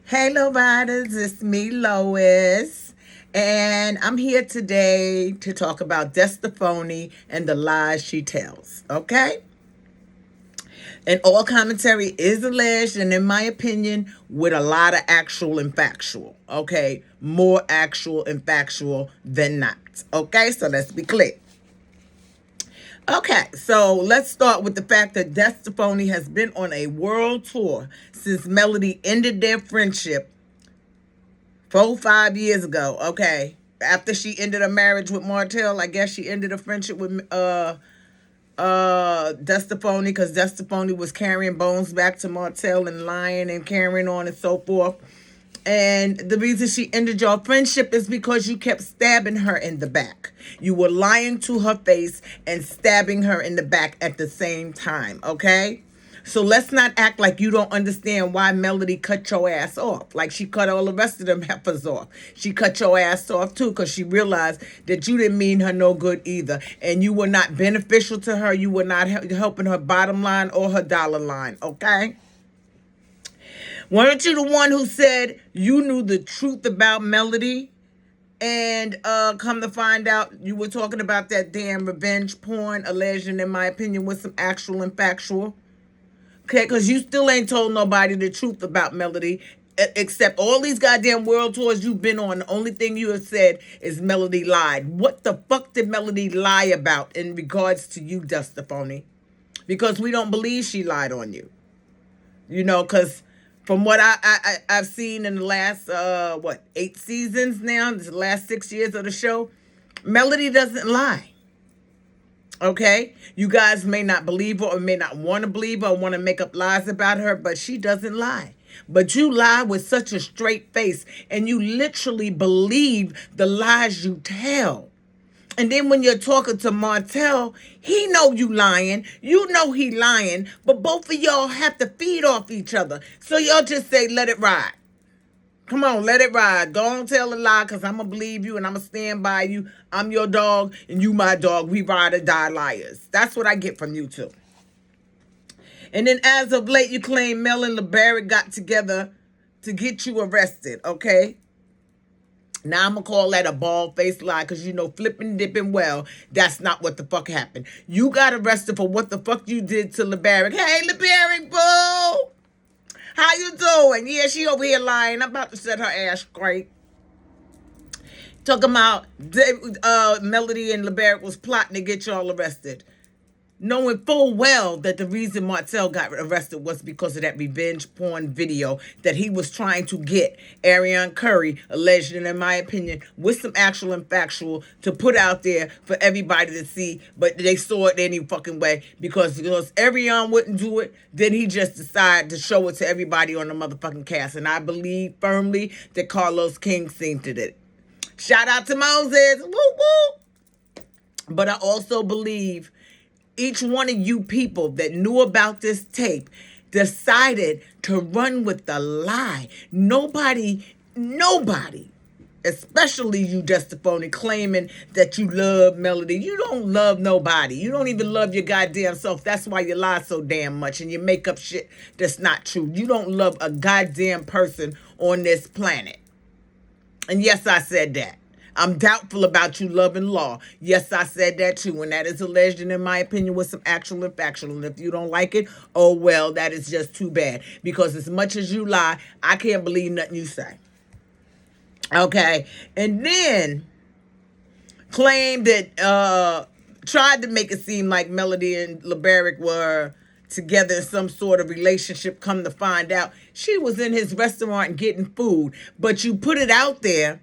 Hey, low riders, it's me, Lois, and I'm here today to talk about Destiny and the lies she tells. Okay, and all commentary is alleged, and in my opinion, with a lot of actual and factual. Okay, more actual and factual than not. Okay, so let's be clear. Okay, so let's start with the fact that Destiny has been on a world tour since Melody ended their friendship 5 years ago. Okay, after she ended a marriage with Martel, I guess she ended a friendship with Destiny because Destiny was carrying bones back to Martel and lying and carrying on and so forth. And the reason she ended your friendship is because you kept stabbing her in the back. You were lying to her face and stabbing her in the back at the same time, okay? So let's not act like you don't understand why Melody cut your ass off. Like she cut all the rest of them heifers off. She cut your ass off too because she realized that you didn't mean her no good either. And you were not beneficial to her. You were not helping her bottom line or her dollar line, okay? Weren't you the one who said you knew the truth about Melody? And come to find out, you were talking about that damn revenge porn, alleged, in my opinion, with some actual and factual. Okay, because you still ain't told nobody the truth about Melody, except all these goddamn world tours you've been on. The only thing you have said is Melody lied. What the fuck did Melody lie about in regards to you, Destiny? Because we don't believe she lied on you. You know, because from what I've seen in the last, 8 seasons now, the last 6 years of the show, Melody doesn't lie. Okay? You guys may not believe her or may not want to believe her or want to make up lies about her, but she doesn't lie. But you lie with such a straight face and you literally believe the lies you tell. And then when you're talking to Martel, he know you lying. You know he lying. But both of y'all have to feed off each other. So y'all just say, let it ride. Come on, let it ride. Don't tell a lie because I'm going to believe you and I'm going to stand by you. I'm your dog and you my dog. We ride or die liars. That's what I get from you two. And then as of late, you claim Mel and LeBarrett got together to get you arrested, okay? Now I'm going to call that a bald-faced lie because, you know, flipping, dipping, well, that's not what the fuck happened. You got arrested for what the fuck you did to LeBarrett. Hey, LeBarrett, boo! How you doing? Yeah, she over here lying. I'm about to set her ass straight. Talking about Melody and LeBarrett was plotting to get y'all arrested. Knowing full well that the reason Martel got arrested was because of that revenge porn video that he was trying to get Arionne Curry, alleged, in my opinion, with some actual and factual to put out there for everybody to see, but they saw it any fucking way because Arionne wouldn't do it, then he just decided to show it to everybody on the motherfucking cast. And I believe firmly that Carlos King seen to it. Shout out to Moses. Woo woo. But I also believe each one of you people that knew about this tape decided to run with the lie. Nobody, especially you, Destiny, claiming that you love Melody. You don't love nobody. You don't even love your goddamn self. That's why you lie so damn much and you make up shit that's not true. You don't love a goddamn person on this planet. And yes, I said that. I'm doubtful about you loving law. Yes, I said that too. And that is alleged and in my opinion with some actual and factual. And if you don't like it, oh well, that is just too bad. Because as much as you lie, I can't believe nothing you say. Okay. And then claimed that, tried to make it seem like Melody and LeBarrett were together in some sort of relationship. Come to find out, she was in his restaurant getting food. But you put it out there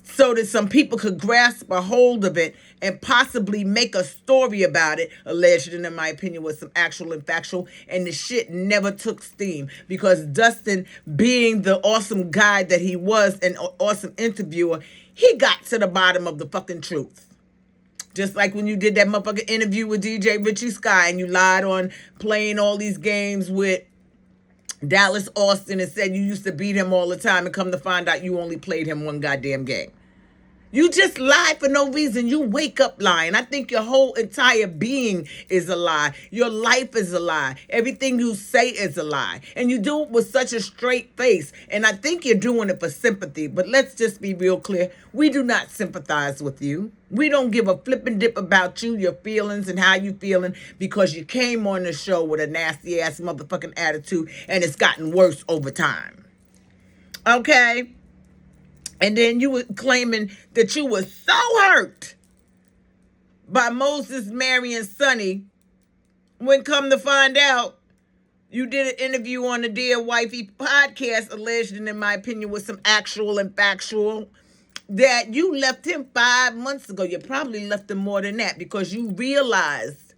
so that some people could grasp a hold of it and possibly make a story about it, alleged, and in my opinion, with some actual and factual, and the shit never took steam because Dustin, being the awesome guy that he was, an awesome interviewer, he got to the bottom of the fucking truth. Just like when you did that motherfucking interview with DJ Richie Sky and you lied on playing all these games with Dallas Austin and said you used to beat him all the time and come to find out you only played him one goddamn game. You just lie for no reason. You wake up lying. I think your whole entire being is a lie. Your life is a lie. Everything you say is a lie. And you do it with such a straight face. And I think you're doing it for sympathy. But let's just be real clear. We do not sympathize with you. We don't give a flippin' dip about you, your feelings, and how you feeling because you came on the show with a nasty ass motherfucking attitude and it's gotten worse over time. Okay? And then you were claiming that you were so hurt by Moses marrying Sonny when come to find out you did an interview on the Dear Wifey podcast alleged, in my opinion, with some actual and factual, that you left him 5 months ago. You probably left him more than that because you realized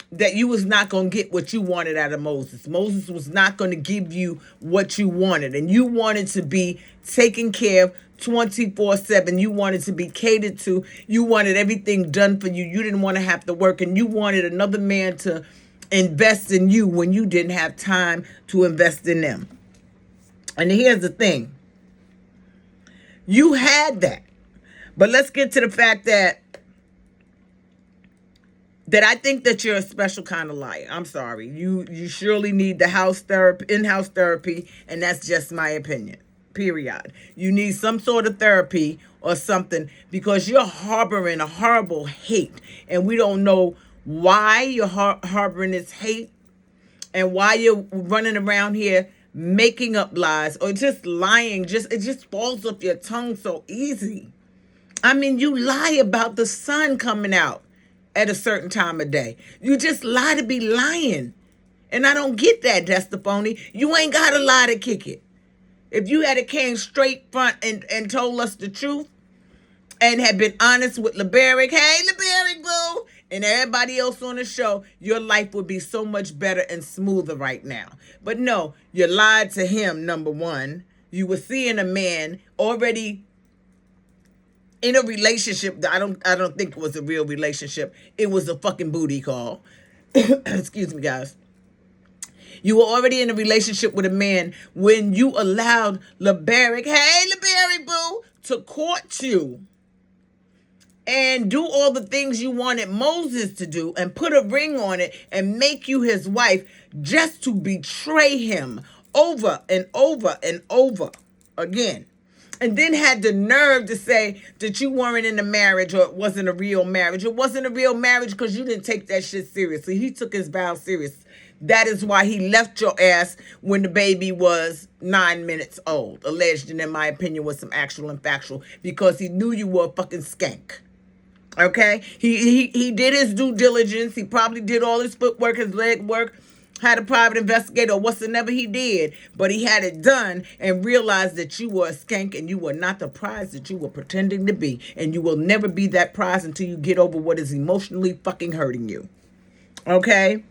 that you was not going to get what you wanted out of Moses. Moses was not going to give you what you wanted. And you wanted to be taken care of 24/7. You wanted to be catered to. You wanted everything done for you. You didn't want to have to work. And you wanted another man to invest in you when you didn't have time to invest in them. And here's the thing. You had that. But let's get to the fact that I think that you're a special kind of liar. I'm sorry. You surely need the in-house therapy, and that's just my opinion. Period. You need some sort of therapy or something because you're harboring a horrible hate, and we don't know why you're harboring this hate and why you're running around here making up lies or just lying. It just falls off your tongue so easy. I mean, you lie about the sun coming out at a certain time of day. You just lie to be lying. And I don't get that, DestiPhony. You ain't got to lie to kick it. If you had came straight front and told us the truth and had been honest with LeBaric, hey, LeBaric, boo, and everybody else on the show, your life would be so much better and smoother right now. But no, you lied to him, number one. You were seeing a man already in a relationship that I don't think it was a real relationship. It was a fucking booty call. Excuse me, guys. You were already in a relationship with a man when you allowed LeBaric, hey, LeBaric, boo, to court you and do all the things you wanted Moses to do and put a ring on it and make you his wife just to betray him over and over and over again. And then had the nerve to say that you weren't in a marriage or it wasn't a real marriage. It wasn't a real marriage because you didn't take that shit seriously. He took his vow serious. That is why he left your ass when the baby was 9 minutes old. Alleged, and in my opinion, was some actual and factual. Because he knew you were a fucking skank. Okay? He did his due diligence. He probably did all his footwork, his leg work. Had a private investigator or whatsoever he did, but he had it done and realized that you were a skank and you were not the prize that you were pretending to be. And you will never be that prize until you get over what is emotionally fucking hurting you. Okay?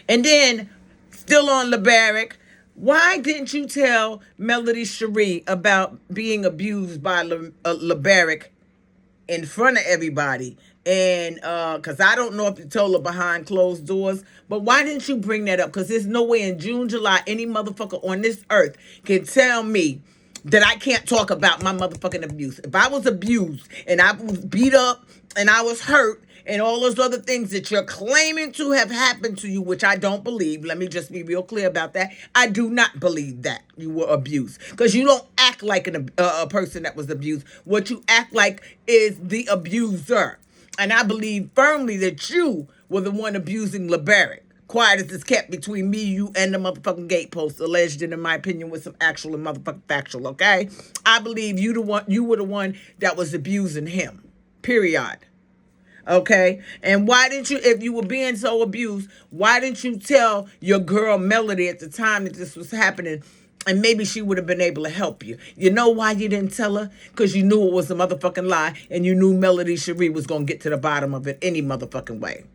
And then, still on LeBaric, why didn't you tell Melody Shari about being abused by LeBaric in front of everybody? And because I don't know if you told her behind closed doors, but why didn't you bring that up? Because there's no way in June, July, any motherfucker on this earth can tell me that I can't talk about my motherfucking abuse. If I was abused and I was beat up and I was hurt and all those other things that you're claiming to have happened to you, which I don't believe. Let me just be real clear about that. I do not believe that you were abused because you don't act like a person that was abused. What you act like is the abuser. And I believe firmly that you were the one abusing LeBaric. Quiet as it's kept between me, you, and the motherfucking gatepost, alleged, and in my opinion, with some actual and motherfucking factual, okay? I believe you were the one that was abusing him. Period. Okay? And why didn't you, if you were being so abused, why didn't you tell your girl Melody at the time that this was happening? And maybe she would have been able to help you. You know why you didn't tell her? Because you knew it was a motherfucking lie. And you knew Melody Shari was going to get to the bottom of it any motherfucking way.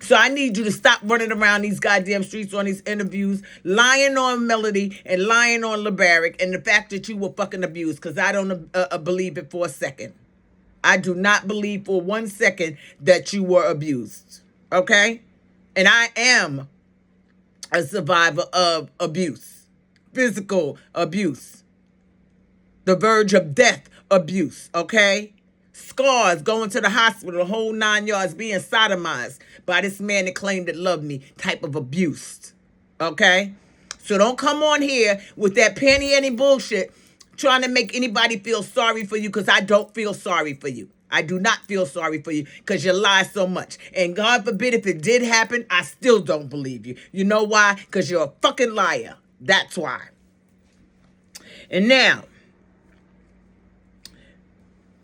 So I need you to stop running around these goddamn streets on these interviews, lying on Melody and lying on LeBaric and the fact that you were fucking abused. Because I don't believe it for a second. I do not believe for 1 second that you were abused. Okay? And I am a survivor of abuse. Physical abuse. the verge of death abuse, okay? Scars, going to the hospital, the whole 9 yards, being sodomized by this man that claimed to love me, type of abuse, okay? So don't come on here with that panty any bullshit trying to make anybody feel sorry for you, because I don't feel sorry for you. I do not feel sorry for you because you lie so much. And God forbid if it did happen, I still don't believe you. You know why? Because you're a fucking liar. That's why. And now,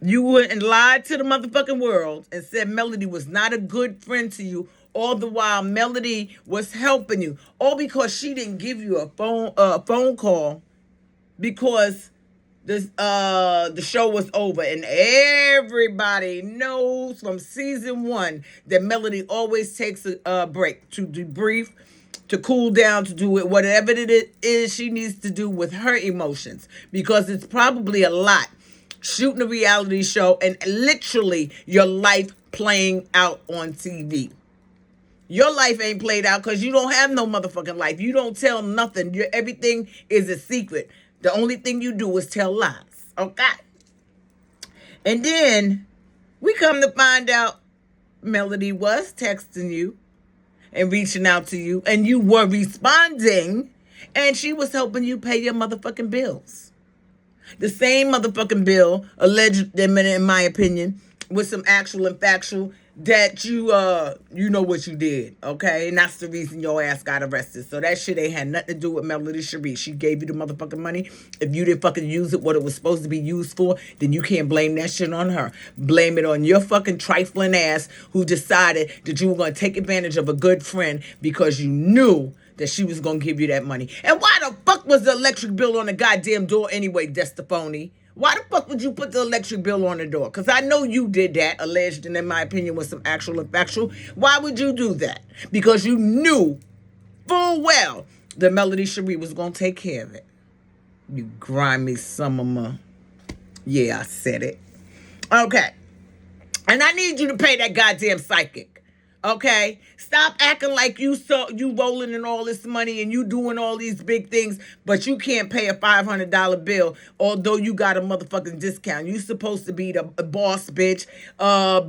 you went and lied to the motherfucking world and said Melody was not a good friend to you, all the while Melody was helping you, all because she didn't give you a phone call because the show was over. And everybody knows from season 1 that Melody always takes a break to debrief, to cool down, to do it, whatever it is she needs to do with her emotions, because it's probably a lot shooting a reality show and literally your life playing out on TV. Your life ain't played out because you don't have no motherfucking life. You don't tell nothing. Everything is a secret. The only thing you do is tell lies. Okay? And then we come to find out Melody was texting you and reaching out to you, and you were responding, and she was helping you pay your motherfucking bills. The same motherfucking bill, alleged, in my opinion, with some actual and factual, that you know what you did, okay? And that's the reason your ass got arrested. So that shit ain't had nothing to do with Melody Shari. She gave you the motherfucking money. If you didn't fucking use it what it was supposed to be used for, then you can't blame that shit on her. Blame it on your fucking trifling ass who decided that you were going to take advantage of a good friend because you knew that she was going to give you that money. And why the fuck was the electric bill on the goddamn door anyway, DestiPhony? Why the fuck would you put the electric bill on the door? Because I know you did that, alleged, and in my opinion was some actual and factual. Why would you do that? Because you knew full well that Melody Shari was going to take care of it. You grimy summer. Yeah, I said it. Okay. And I need you to pay that goddamn psychic. Okay? Stop acting like you rolling in all this money and you doing all these big things, but you can't pay a $500 bill, although you got a motherfucking discount. You supposed to be the boss bitch,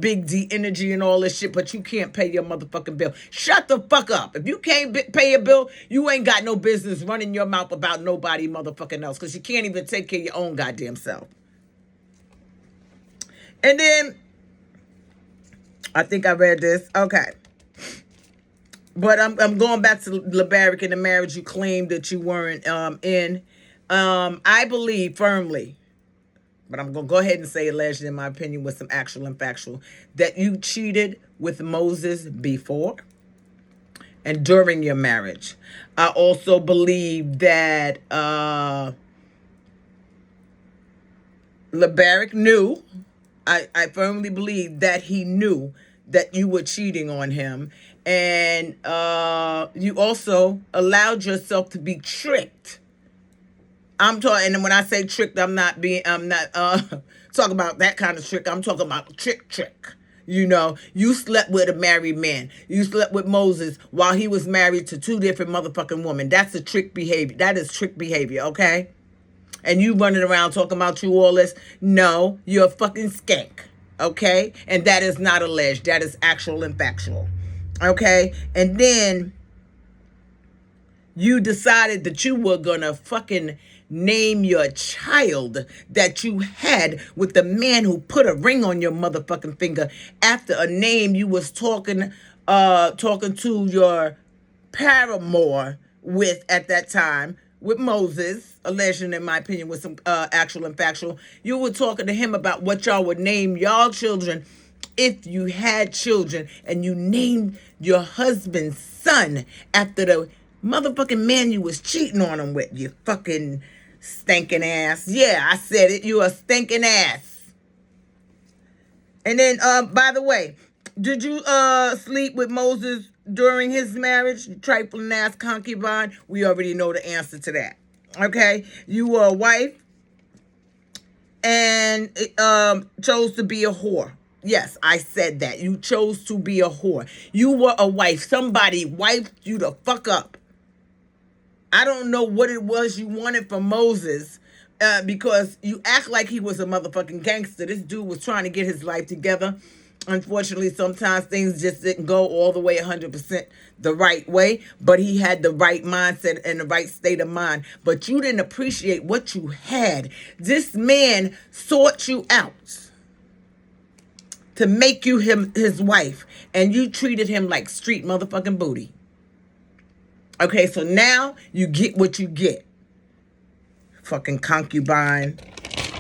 big D energy and all this shit, but you can't pay your motherfucking bill. Shut the fuck up. If you can't pay a bill, you ain't got no business running your mouth about nobody motherfucking else, because you can't even take care of your own goddamn self. And then I think I read this. Okay. But I'm going back to LaBarrick and the marriage you claimed that you weren't in. I believe firmly, but I'm going to go ahead and say alleged, in my opinion, with some actual and factual, that you cheated with Moses before and during your marriage. I also believe that LaBarrick knew. I firmly believe that he knew that you were cheating on him. And you also allowed yourself to be tricked. I'm talking, and when I say tricked, I'm not talking about that kind of trick. I'm talking about trick. You know, you slept with a married man. You slept with Moses while he was married to 2 different motherfucking women. That's a trick behavior. That is trick behavior, okay? And you running around talking about you all this. No, you're a fucking skank, okay? And that is not alleged. That is actual and factual, okay? And then you decided that you were gonna fucking name your child that you had with the man who put a ring on your motherfucking finger after a name you was talking to your paramour with at that time, with Moses, alleged, in my opinion, with some actual and factual. You were talking to him about what y'all would name y'all children if you had children, and you named your husband's son after the motherfucking man you was cheating on him with, you fucking stinking ass. Yeah, I said it. You a stinking ass. And then, by the way, did you sleep with Moses during his marriage? You trifling ass concubine. We already know the answer to that. Okay? You were a wife and chose to be a whore. Yes, I said that. You chose to be a whore. You were a wife. Somebody wiped you the fuck up. I don't know what it was you wanted from Moses because you act like he was a motherfucking gangster. This dude was trying to get his life together. Unfortunately, sometimes things just didn't go all the way 100% the right way, but he had the right mindset and the right state of mind. But you didn't appreciate what you had. This man sought you out to make you his wife, and you treated him like street motherfucking booty. Okay, so now you get what you get. Fucking concubine.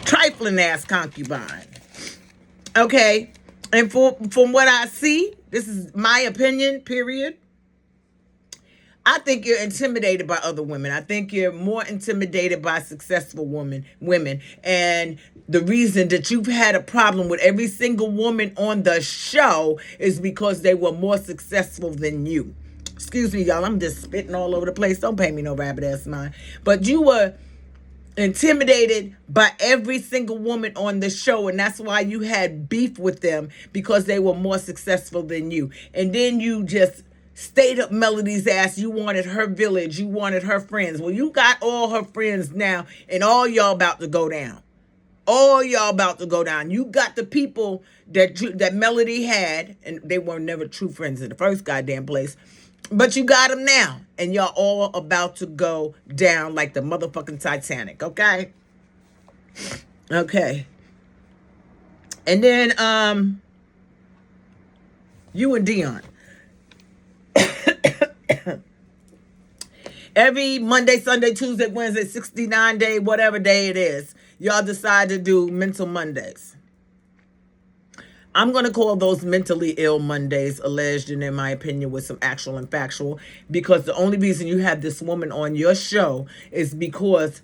Trifling ass concubine. Okay, and from what I see, this is my opinion, period. I think you're intimidated by other women. I think you're more intimidated by successful women. And the reason that you've had a problem with every single woman on the show is because they were more successful than you. Excuse me, y'all. I'm just spitting all over the place. Don't pay me no rabbit ass mind. But you were intimidated by every single woman on the show, and that's why you had beef with them, because they were more successful than you. And then you just stayed up Melody's ass. You wanted her village. You wanted her friends. Well, you got all her friends now, and all y'all about to go down. All y'all about to go down. You got the people that Melody had, and they were never true friends in the first goddamn place. But you got them now, and y'all all about to go down like the motherfucking Titanic, okay? Okay. And then, you and Dion. Every Monday, Sunday, Tuesday, Wednesday, 69 day, whatever day it is, y'all decide to do Mental Mondays. I'm going to call those mentally ill Mondays, alleged, and in my opinion, with some actual and factual, because the only reason you have this woman on your show is because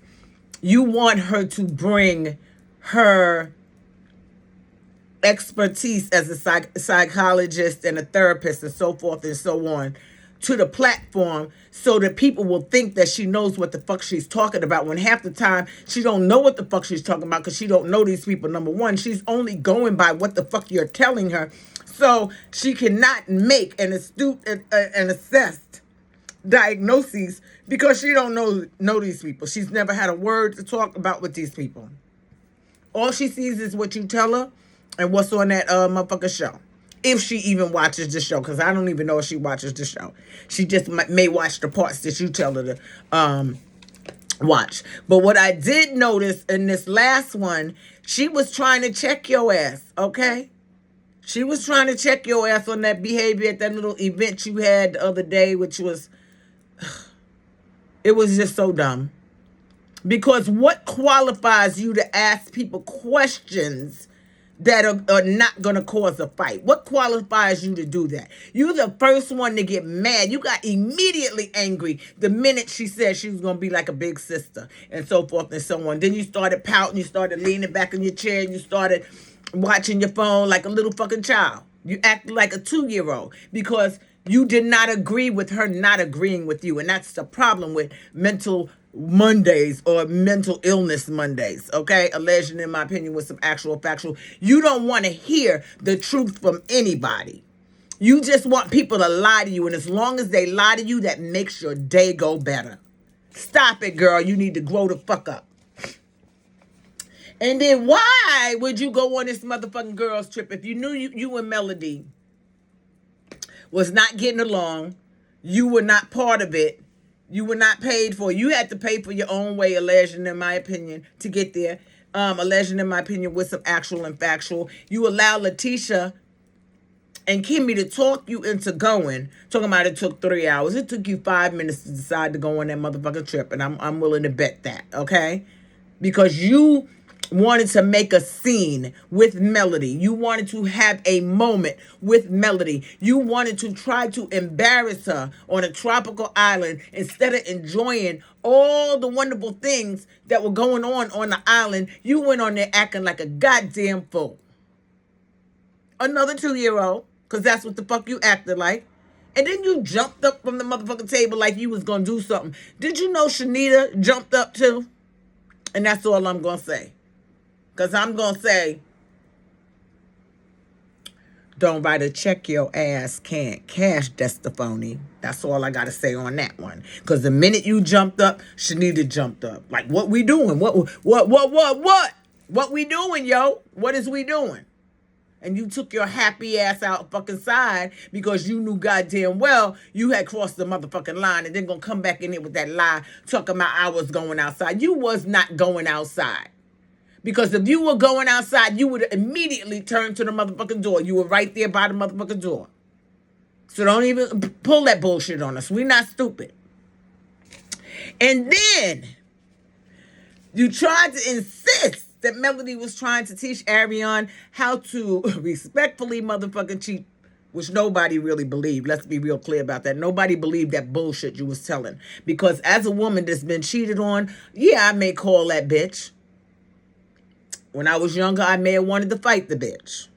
you want her to bring her expertise as a psychologist and a therapist and so forth and so on to the platform, so that people will think that she knows what the fuck she's talking about, when half the time she don't know what the fuck she's talking about, because she don't know these people. Number one, she's only going by what the fuck you're telling her, so she cannot make an astute and assessed diagnoses, because she don't know these people. She's never had a word to talk about with these people. All she sees is what you tell her and what's on that motherfucker show. If she even watches the show, because I don't even know if she watches the show. She just may watch the parts that you tell her to watch. But what I did notice in this last one, she was trying to check your ass, okay? She was trying to check your ass on that behavior at that little event you had the other day, which was, it was just so dumb. Because what qualifies you to ask people questions that are not going to cause a fight? What qualifies you to do that? You're the first one to get mad. You got immediately angry the minute she said she was going to be like a big sister and so forth and so on. Then you started pouting. You started leaning back in your chair, and you started watching your phone like a little fucking child. You acted like a 2-year-old because you did not agree with her not agreeing with you. And that's the problem with Mental Mondays or mental illness Mondays, okay? Alleged, in my opinion, with some actual factual. You don't want to hear the truth from anybody. You just want people to lie to you, and as long as they lie to you, that makes your day go better. Stop it, girl. You need to grow the fuck up. And then why would you go on this motherfucking girls trip if you knew you and Melody was not getting along, you were not part of it, you were not paid for. You had to pay for your own way, alleged, in my opinion, to get there. Alleged, in my opinion, with some actual and factual. You allow Letitia and Kimmy to talk you into going. Talking about it took 3 hours. It took you 5 minutes to decide to go on that motherfucking trip. And I'm willing to bet that, okay? Because you wanted to make a scene with Melody. You wanted to have a moment with Melody. You wanted to try to embarrass her on a tropical island instead of enjoying all the wonderful things that were going on the island. You went on there acting like a goddamn fool. Another 2-year-old, because that's what the fuck you acted like. And then you jumped up from the motherfucking table like you was going to do something. Did you know Shanita jumped up too? And that's all I'm going to say. Because I'm going to say, Don't write a check your ass can't cash, Destiny. That's all I got to say on that one. Because the minute you jumped up, Shanita jumped up. Like, what we doing? What? What we doing, yo? What is we doing? And you took your happy ass out fucking side because you knew goddamn well you had crossed the motherfucking line and then gonna come back in here with that lie talking about I was going outside. You was not going outside. Because if you were going outside, you would immediately turn to the motherfucking door. You were right there by the motherfucking door. So don't even pull that bullshit on us. We're not stupid. And then you tried to insist that Melody was trying to teach Arionne how to respectfully motherfucking cheat, which nobody really believed. Let's be real clear about that. Nobody believed that bullshit you was telling. Because as a woman that's been cheated on, yeah, I may call that bitch. When I was younger, I may have wanted to fight the bitch.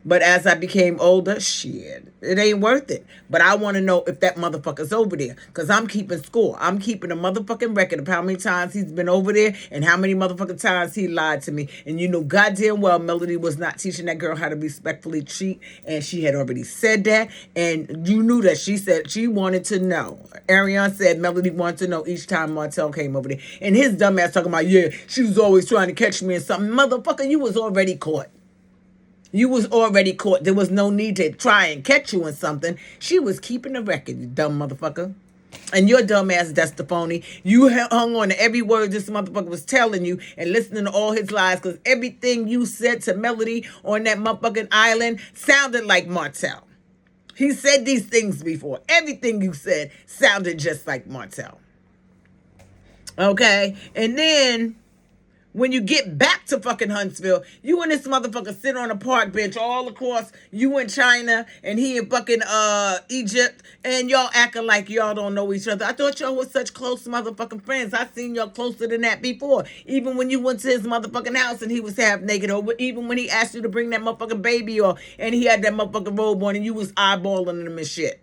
But as I became older, shit, it ain't worth it. But I want to know if that motherfucker's over there. Because I'm keeping score. I'm keeping a motherfucking record of how many times he's been over there and how many motherfucking times he lied to me. And you know goddamn well Melody was not teaching that girl how to respectfully cheat. And she had already said that. And you knew that she said she wanted to know. Arionne said Melody wanted to know each time Martel came over there. And his dumb ass talking about, yeah, she was always trying to catch me in something. Motherfucker, you was already caught. You was already caught. There was no need to try and catch you in something. She was keeping the record, you dumb motherfucker. And your dumb ass, Destiny, you hung on to every word this motherfucker was telling you and listening to all his lies because everything you said to Melody on that motherfucking island sounded like Martel. He said these things before. Everything you said sounded just like Martel. Okay? And then when you get back to fucking Huntsville, you and this motherfucker sit on a park bench all across, you in China and he in fucking Egypt, and y'all acting like y'all don't know each other. I thought y'all was such close motherfucking friends. I seen y'all closer than that before. Even when you went to his motherfucking house and he was half naked over, even when he asked you to bring that motherfucking baby or and he had that motherfucking robe on and you was eyeballing him and shit.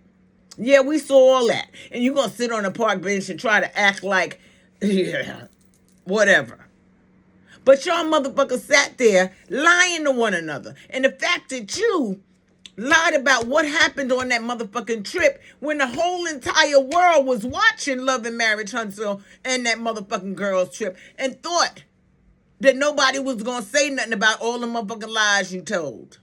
Yeah, we saw all that. And you gonna sit on a park bench and try to act like, yeah, whatever. But y'all motherfuckers sat there lying to one another. And the fact that you lied about what happened on that motherfucking trip when the whole entire world was watching Love and Marriage Huntsville and that motherfucking girl's trip and thought that nobody was going to say nothing about all the motherfucking lies you told.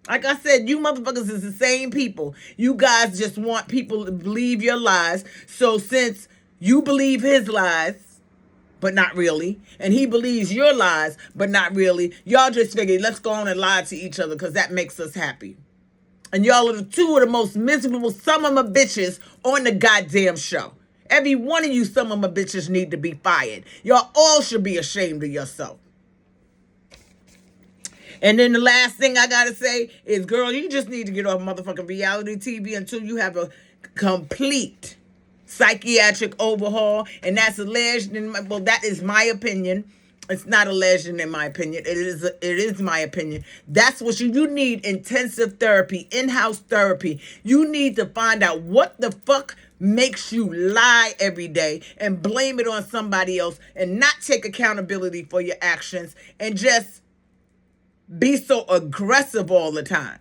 Like I said, you motherfuckers is the same people. You guys just want people to believe your lies. So since you believe his lies, but not really, and he believes your lies, but not really, y'all just figured, let's go on and lie to each other because that makes us happy. And y'all are the two of the most miserable some of my bitches on the goddamn show. Every one of you some of my bitches need to be fired. Y'all all should be ashamed of yourself. And then the last thing I gotta say is, girl, you just need to get off motherfucking reality TV until you have a complete psychiatric overhaul, and that's alleged. Well, that is my opinion. It's not alleged in my opinion. It is my opinion. That's what you need: intensive therapy, in-house therapy. You need to find out what the fuck makes you lie every day and blame it on somebody else and not take accountability for your actions and just be so aggressive all the time.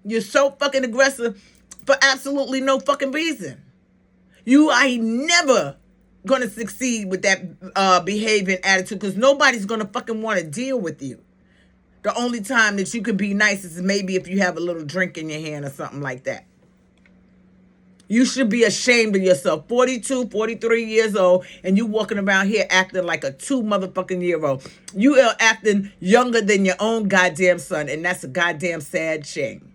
You're so fucking aggressive for absolutely no fucking reason. You are never going to succeed with that behavior and attitude because nobody's going to fucking want to deal with you. The only time that you can be nice is maybe if you have a little drink in your hand or something like that. You should be ashamed of yourself. 42, 43 years old, and you walking around here acting like a 2 motherfucking year old. You are acting younger than your own goddamn son, and that's a goddamn sad shame.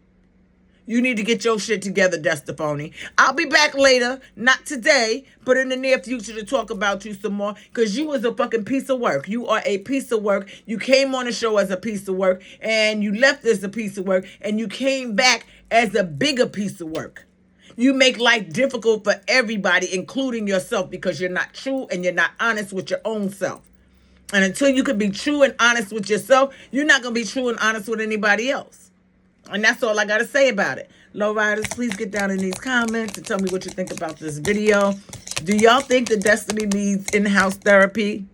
You need to get your shit together, Destiny. I'll be back later, not today, but in the near future to talk about you some more, because you was a fucking piece of work. You are a piece of work. You came on the show as a piece of work, and you left as a piece of work, and you came back as a bigger piece of work. You make life difficult for everybody, including yourself, because you're not true and you're not honest with your own self. And until you can be true and honest with yourself, you're not going to be true and honest with anybody else. And that's all I got to say about it. Lowriders, please get down in these comments and tell me what you think about this video. Do y'all think that Destiny needs in-house therapy?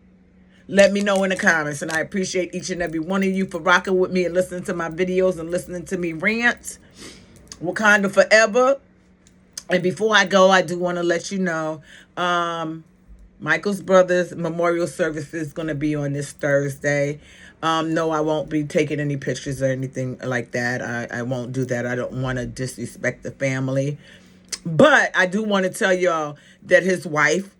let me know in the comments. And I appreciate each and every one of you for rocking with me and listening to my videos and listening to me rant. Wakanda forever. And before I go, I do want to let you know, Michael's brother's memorial service is going to be on this Thursday. No, I won't be taking any pictures or anything like that. I won't do that. I don't want to disrespect the family. But I do want to tell y'all that his wife,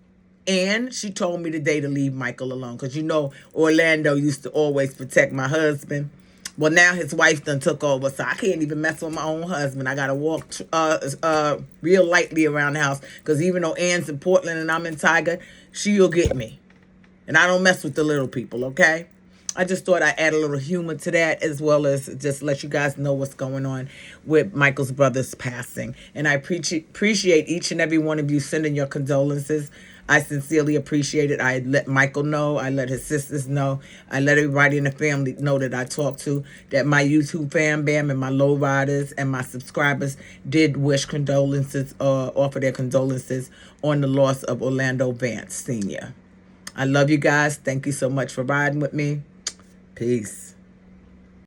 Ann, she told me today to leave Michael alone. Because you know, Orlando used to always protect my husband. Well, now his wife done took over, so I can't even mess with my own husband. I got to walk real lightly around the house. Because even though Ann's in Portland and I'm in Tiger, she'll get me. And I don't mess with the little people, okay? I just thought I'd add a little humor to that, as well as just let you guys know what's going on with Michael's brother's passing. And I appreciate each and every one of you sending your condolences. I sincerely appreciate it. I let Michael know. I let his sisters know. I let everybody in the family know that I talked to, that my YouTube fan bam and my low riders and my subscribers did wish condolences, offer their condolences on the loss of Orlando Vance Sr. I love you guys. Thank you so much for riding with me. Peace.